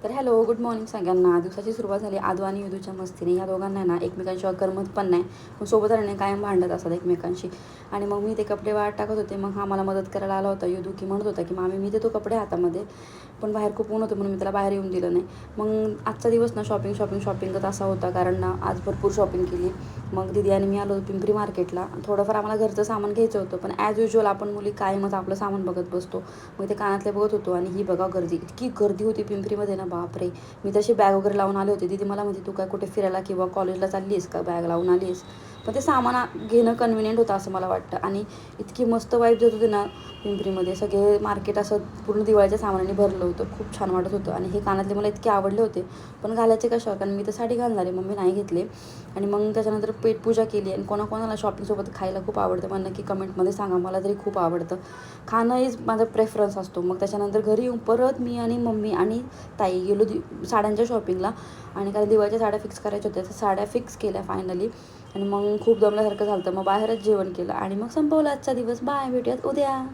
तर hello, good morning सगळ्यांना. दिवसाची सुरुवात झाली आदू आणि युदूच्या मस्तीने. ह्या दोघांना ना एकमेकांशिवाय करमत पण नाही, पण सोबत राहणे कायम भांडत असतात एकमेकांशी. आणि मग मी ते कपडे वाळत टाकत होते. मग हा मला मदत करायला आला होता युदू, की म्हणत होता की मामी मी देतो कपडे हातामध्ये, पण बाहेर खूप ऊन होतं म्हणून मी त्याला बाहेर येऊन दिलं नाही. मग आजचा दिवस ना शॉपिंगच असा होता, कारण ना आज भरपूर शॉपिंग केली. मग दीदी आणि मी आलो पिंपरी मार्केटला. थोडंफार आम्हाला घरचं सामान घ्यायचं होतं, पण ॲज युजल आपण मुली कायमच आपलं सामान बघत बसतो. मग ते कानातले बघत होतो आणि ही बघा गर्दी, इतकी गर्दी होती पिंपरीमध्ये ना, बापरे. मी तशी बॅग वगैरे लावून आले होते. दीदी मला म्हणते तू काय कुठे फिरायला किंवा कॉलेजला चालली आहेस का, बॅग लावून आली आहेस. पण ते सामान घेणं कन्व्हिनियंट होतं असं मला वाटतं. आणि इतकी मस्त वाईब देत होती ना पिंपरीमध्ये. सगळे मार्केट असं पूर्ण दिवाळीच्या सामानाने भरलं होतं. खूप छान वाटत होतं. आणि हे कानातले मला इतके आवडले होते, पण घालायचे कशावर, कारण मी तर साडी घालणार आहे, मम्मी नाही घेतले. आणि मग त्याच्यानंतर पेटपूजा केली. आणि कोणाकोणाला शॉपिंगसोबत खायला खूप आवडतं मला नक्की कमेंटमध्ये सांगा. मला तरी खूप आवडतं. खाणं इज माझा प्रेफरन्स असतो. मग त्याच्यानंतर घरी येऊन परत मी आणि मम्मी आणि ताई गेलो साड्यांच्या शॉपिंगला. आणि काही दिवाळीच्या साड्या फिक्स करायच्या होत्या, तर साड्या फिक्स केल्या फायनली. आणि मग खूप दमल्यासारखं झालं, तर मग बाहेरच जेवण केलं आणि मग संपवलं आजचा दिवस. बाय, भेटूयात उद्या.